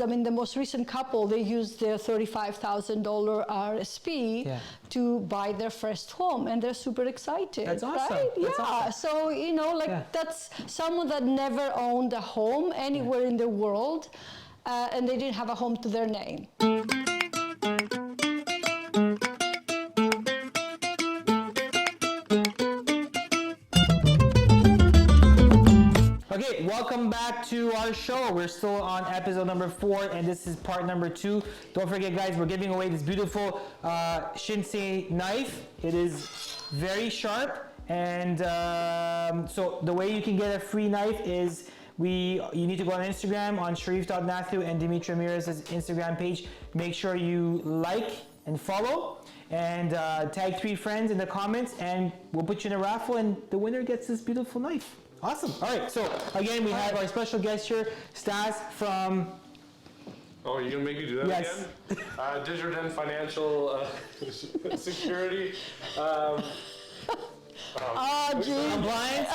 I mean, the most recent couple, they used their $35,000 RSP to buy their first home, and they're super excited. That's awesome. Right? That's awesome. So, you know, like that's someone that never owned a home anywhere in the world, and they didn't have a home to their name. Okay, welcome back to our show. We're still on episode number 4, and this is part number 2. Don't forget, guys, we're giving away this beautiful Shinsei knife. It is very sharp, and so the way you can get a free knife is you need to go on Instagram on Sherif.Nathoo and Dimitri Ramirez's Instagram page. Make sure you like and follow, and tag 3 friends in the comments, and we'll put you in a raffle, and the winner gets this beautiful knife. Awesome. All right. So again, we have our special guest here, Stas from. Oh, you're gonna make me do that again? Desjardins Financial Security. Compliance.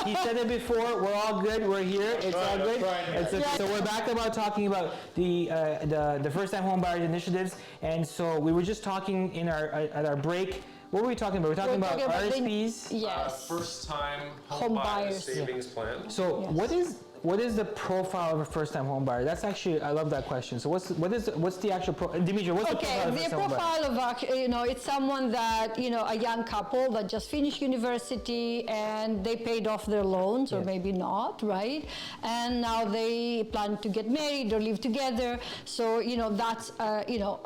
He said it before. We're all good. We're here. It's all good. So we're back about talking about the first-time home buyers initiatives, and so we were just talking in at our break. What were we talking about? We're talking about RSPs. Yes. First-time home buyers savings plan. So what is the profile of a first-time home buyer? That's actually, I love that question. So what's the actual Dimitri, what's the profile of a first-time home buyer? The profile of it's someone that, a young couple that just finished university and they paid off their loans, or maybe not, right? And now they plan to get married or live together. So, that's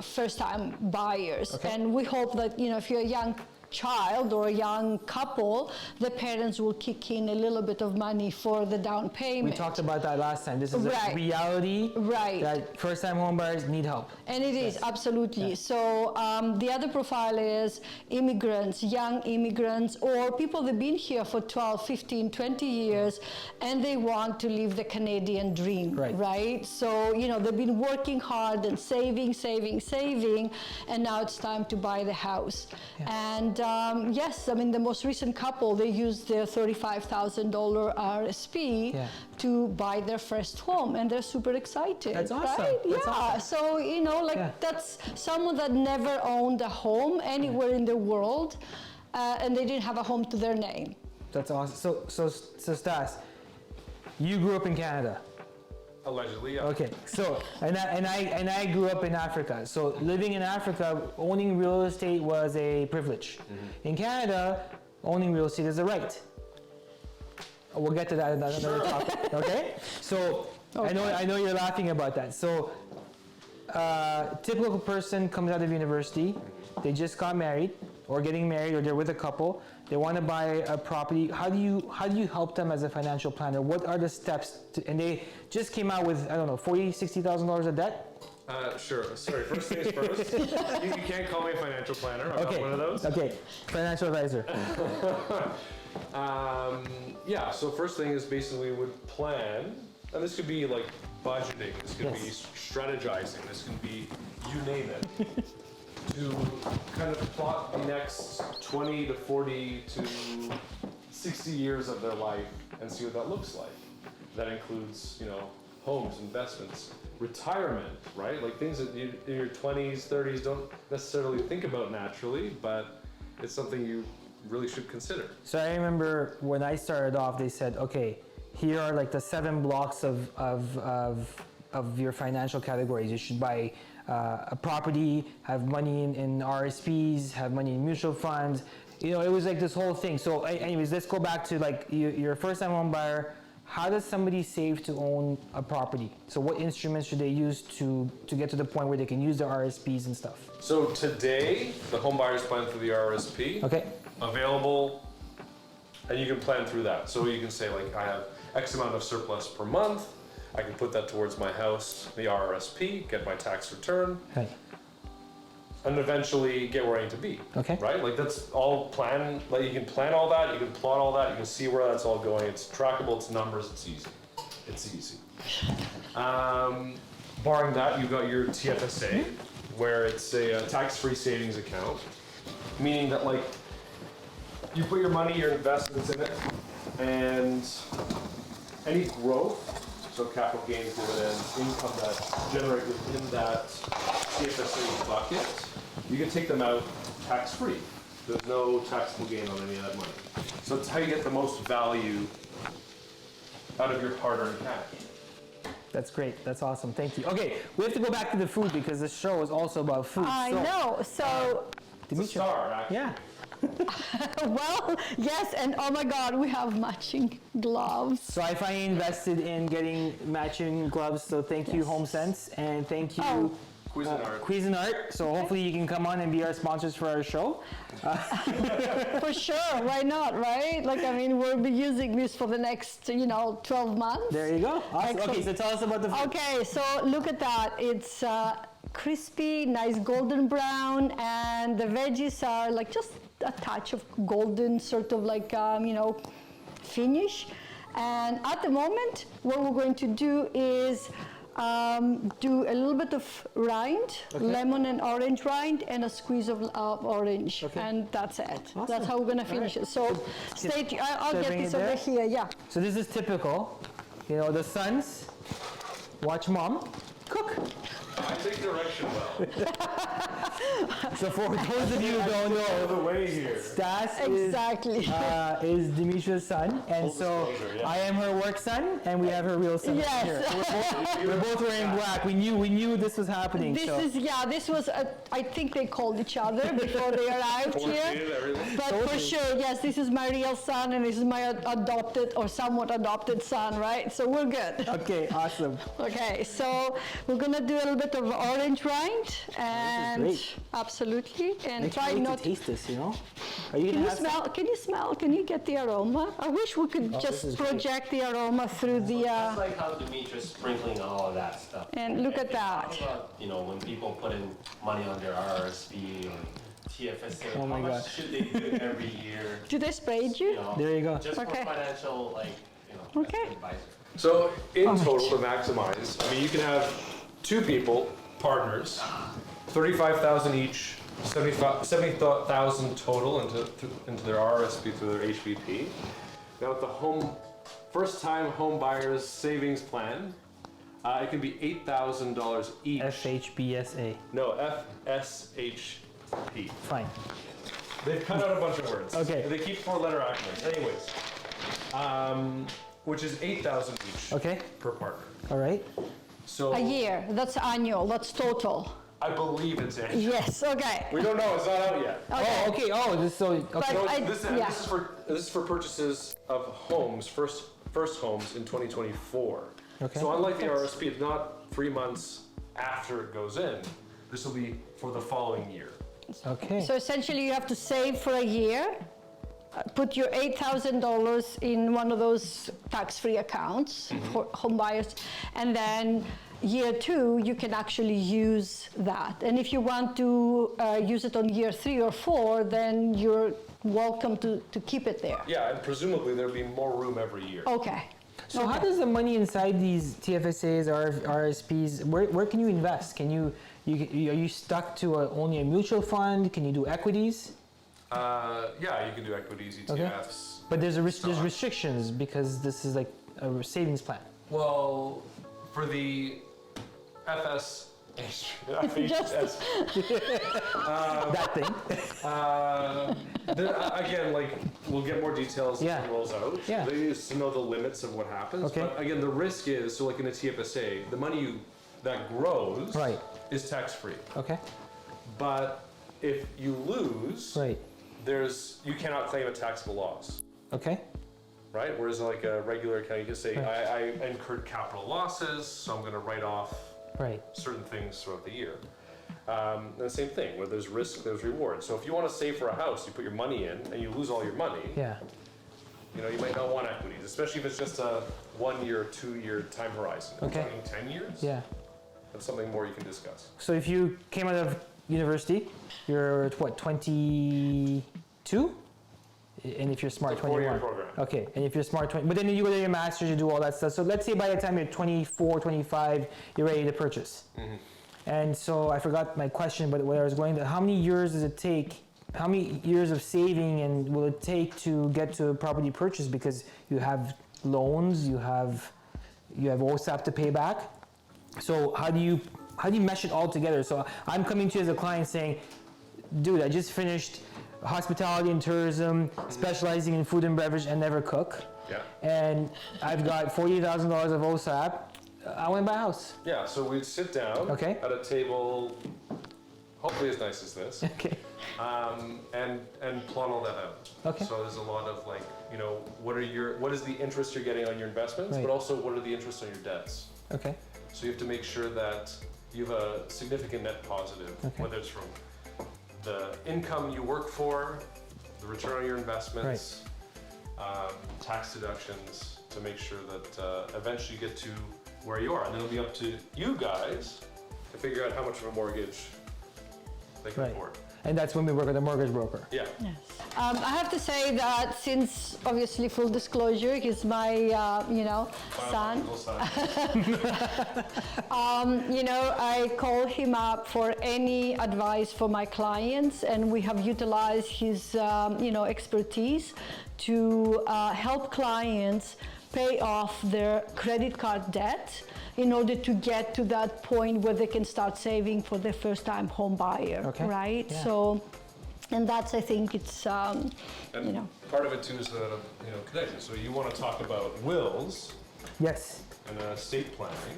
first-time buyers. Okay. And we hope that, if you're a young child or a young couple, the parents will kick in a little bit of money for the down payment. We talked about that last time. This is a reality that first-time home buyers need help. And it is, absolutely. So the other profile is immigrants, young immigrants, or people that have been here for 12, 15, 20 years, and they want to live the Canadian dream, right? So, they've been working hard and saving, and now it's time to buy the house. And yes, I mean, the most recent couple, they used their $35,000 RSP to buy their first home, and they're super excited. That's awesome. Right? That's awesome. So, that's someone that never owned a home anywhere in the world, and they didn't have a home to their name. That's awesome. So Stas, you grew up in Canada. Allegedly, yeah. Okay, so and I grew up in Africa. So living in Africa, owning real estate was a privilege. Mm-hmm. In Canada, owning real estate is a right. We'll get to that in another topic. Okay, so I know you're laughing about that. So typical person comes out of university, they just got married or getting married, or they're with a couple. They want to buy a property. How do you help them as a financial planner? What are the steps? And they just came out with, I don't know, $40,000-$60,000 of debt? Sure. Sorry, first things first. You can't call me a financial planner. I'm not one of those. Okay, financial advisor. So first thing is basically we would plan, and this could be like budgeting, this could be strategizing, this could be you name it. To kind of plot the next 20 to 40 to 60 years of their life and see what that looks like. That includes, homes, investments, retirement, right? Like things that you, in your 20s, 30s don't necessarily think about naturally, but it's something you really should consider. So I remember when I started off, they said, okay, here are like the 7 blocks of your financial categories. You should buy a property, have money in RSPs, have money in mutual funds. It was like this whole thing. So anyways, let's go back to like you're a first-time home buyer. How does somebody save to own a property? So what instruments should they use to get to the point where they can use their RSPs and stuff? So today, the home buyers plan through the RSP. Okay. Available, and you can plan through that. So you can say like, I have X amount of surplus per month. I can put that towards my house, the RRSP, get my tax return, and eventually get where I need to be. Okay. Right? Like that's all plan. Like you can plan all that, you can plot all that, you can see where that's all going. It's trackable, it's numbers, it's easy. It's easy. Barring that, you've got your TFSA, where it's a tax-free savings account, meaning that like you put your money, your investments in it, and any growth so capital gains, dividends, income that generate within that TFSA bucket, you can take them out tax-free. There's no taxable gain on any of that money. So it's how you get the most value out of your hard-earned cash. That's great. That's awesome. Thank you. Okay, we have to go back to the food because this show is also about food. I know. So, It's a star, actually. Yeah. well, yes, and oh my God, we have matching gloves. So I finally invested in getting matching gloves. So thank you, HomeSense, and thank you, Oh. Cuisinart. So hopefully you can come on and be our sponsors for our show. For sure, why not, right? Like, I mean, we'll be using this for the next, 12 months. There you go. Awesome. Excellent. Okay, so tell us about the food. Okay, so look at that. It's crispy, nice golden brown, and the veggies are like just a touch of golden, sort of like, finish. And at the moment, what we're going to do is do a little bit of rind, lemon and orange rind, and a squeeze of orange, and that's it. Awesome. That's how we're going to finish it. So stay tuned. I'll Should I get bring this it over there? here, yeah. So this is typical. The sons watch mom cook. I take direction well. So for those of you who don't know, the way here. Stas Exactly. is Demetria's son, and Full so disclosure, yeah. I am her work son, and we have her real son Yes. here. We're both wearing black. We knew this was happening. This so. this was, I think they called each other before they arrived here. Coordinated everything. But for sure, yes, this is my real son and this is my adopted or somewhat adopted son, right? So we're good. Okay, awesome. Okay, so we're gonna do a little bit of orange rind and great. absolutely, and I try can't wait not. to taste this. Are you Can gonna you have some? smell? Can you smell? Can you get the aroma? I wish we could this just is great. project the aroma through the. That's like how Demetrius sprinkling all of that stuff. And look at that. Talk about, when people put in money on their RRSP or TFSA, Oh my how much God. should they do every year? Do they spray you? There you go. Just Okay. for financial, Okay. advice. So in Oh, total, to maximize, you can have two people, partners, 35,000 each, 70,000 total into their RRSP through their HVP. Now with the first-time home buyers savings plan, it can be $8,000 each. FHBSA. No, FSHP. Fine. They've cut out a bunch of words. Okay. They keep four-letter acronyms. Anyways, which is 8,000 each Okay. per partner. All right. So A year. That's annual. That's total. I believe it's annual. Yes. Okay. We don't know. It's not out yet. Okay. Oh, okay. Oh, this so. Okay. But No, I- this yeah. is for purchases of homes, first homes in 2024. Okay. So unlike the RSP, it's not 3 months after it goes in. This will be for the following year. Okay. So essentially, you have to save for a year, put your $8,000 in one of those tax-free accounts for home buyers, and then year 2, you can actually use that. And if you want to use it on year 3 or 4, then you're welcome to keep it there. Yeah, and presumably there'll be more room every year. Okay. So how does the money inside these TFSAs or RSPs? Where can you invest? Can you are you stuck to only a mutual fund? Can you do equities? Yeah, you can do equities, ETFs. But there's restrictions because this is like a savings plan. Well, for the FS. Just- That thing. Again, we'll get more details Yeah. as it rolls out. Yeah. They used to know the limits of what happens. Okay. But again, the risk is, so like in a TFSA, the money that grows Right. is tax-free. Okay. But if you lose, Right. you cannot claim a taxable loss. Okay. Right? Whereas like a regular account, you can say, Right. I incurred capital losses, so I'm going to write off Right. certain things throughout the year. And the same thing, where there's risk, there's reward. So if you want to save for a house, you put your money in and you lose all your money, Yeah. you might not want equities, especially if it's just a 1 year, 2 year time horizon. Okay. Talking 10 years, Yeah. that's something more you can discuss. So if you came out of university, you're what, 22? And if you're smart, It's a 4-year 21. program. Okay, and if you're smart, 20, but then you go to your master's, you do all that stuff. So let's say by the time you're 24, 25, you're ready to purchase. And so I forgot my question, but where I was going to, how many years does it take, how many years of saving and will it take to get to a property purchase? Because you have loans, you have you have OSAP to pay back. So how do you mesh it all together? So I'm coming to you as a client saying, dude, I just finished hospitality and tourism, specializing in food and beverage, and never cook. Yeah. And I've got $40,000 of OSAP. I want to buy a house. Yeah, so we'd sit down Okay. at a table, hopefully as nice as this, Okay. and plot all that out. Okay. So there's a lot of like, you know, what is the interest you're getting on your investments, Right. but also what are the interests on your debts? Okay. So you have to make sure that you have a significant net positive, Okay. whether it's from the income you work for, the return on your investments, tax deductions, to make sure that eventually you get to where you are. And then it'll be up to you guys to figure out how much of a mortgage they can Right. afford. And that's when we work with a mortgage broker. Yeah. I have to say that since, obviously, full disclosure, he's my, son. Biological son. I call him up for any advice for my clients, and we have utilized his, expertise to help clients pay off their credit card debt in order to get to that point where they can start saving for their first-time home buyer, Okay. right? Yeah. So, and that's, I think, it's, And part of it too is that, connection. So you want to talk about wills Yes. and estate planning.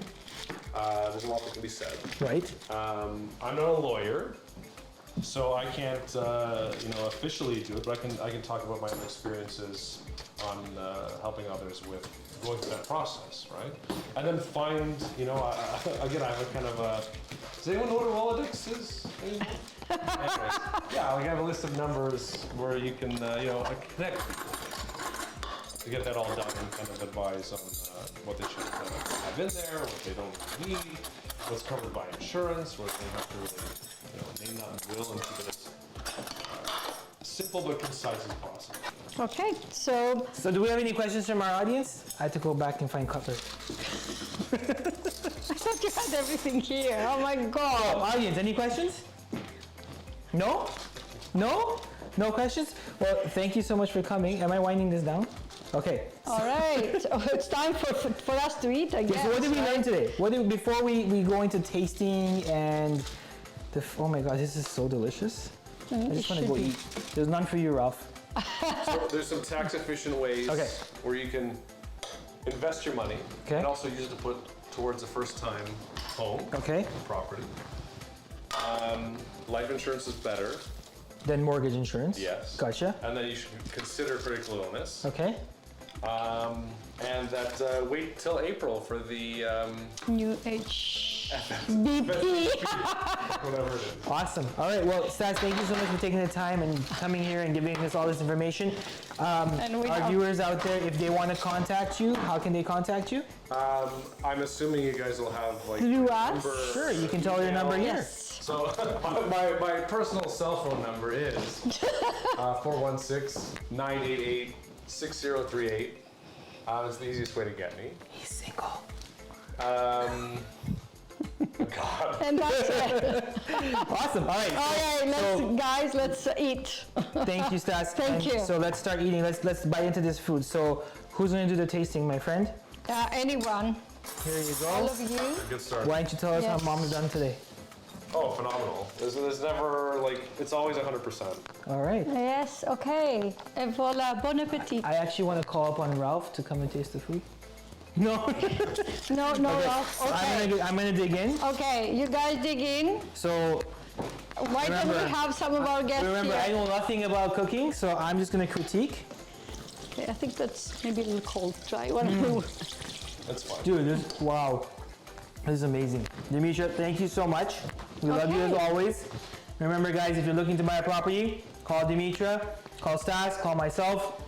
There's a lot that can be said. Right. I'm not a lawyer, so I can't, officially do it, but I can talk about my own experiences on helping others with going through that process, right? And then find, again, I have a kind of a. Does anyone know what a Rolodex is? Anyone? Anyways, yeah, I have a list of numbers where you can, connect to get that all done and kind of advise on what they should have in there, what they don't need, what's covered by insurance, what they have to really, name that in the will and keep it as simple but concise as possible. okay, so So do we have any questions from our audience? I had to go back and find cutlery. I thought you had everything here. Oh my God. Audience, any questions? No? No? No questions? Well, thank you so much for coming. Am I winding this down? Okay. All right. So it's time for us to eat, I guess. So what did we right? learn today? Before we go into tasting and oh my God, this is so delicious. I just want to go eat. There's none for you, Ralph. So there's some tax efficient ways Okay. where you can invest your money Okay. and also use it to put towards a first time home Okay. property. Life insurance is better, Then mortgage insurance. yes. Gotcha. And then you should consider critical illness. Okay. And that wait till April for the New HBP. whatever it is. Awesome. All right. Well, Stas, thank you so much for taking the time and coming here and giving us all this information. And we Our have- viewers out there, if they want to contact you, how can they contact you? I'm assuming you guys will have like Through us? number, Sure, you can tell your number here. Yes. So my personal cell phone number is 416-988-6038. It's the easiest way to get me. He's single. God. And that's it. Awesome. All right. Okay, let's eat. Thank you, Stas. Thank And you. So let's start eating. Let's bite into this food. So who's going to do the tasting, my friend? Anyone. Here you All go. of you. Good start. Why don't you tell us Yes. how mom's done today? Oh, phenomenal. There's never it's always 100%. All right. Yes, okay. Et voilà, bon appétit. I actually want to call up on Ralph to come and taste the food. No. No, Ralph. Okay. I'm gonna dig in. Okay, you guys dig in. So Why don't we Remember- have some of our guests remember, I here? know nothing about cooking, so I'm just gonna critique. Okay, I think that's maybe a little cold. Try one. That's fine. Dude, wow. This is amazing. Demetra, thank you so much. We love you as Okay. always. Remember, guys, if you're looking to buy a property, call Demetra, call Stas, call myself.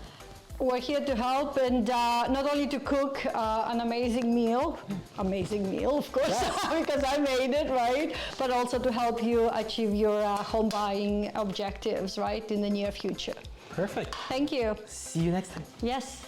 We're here to help and not only to cook an amazing meal, of course, because I made it, right? But also to help you achieve your home buying objectives, right, in the near future. Perfect. Thank you. See you next time. Yes.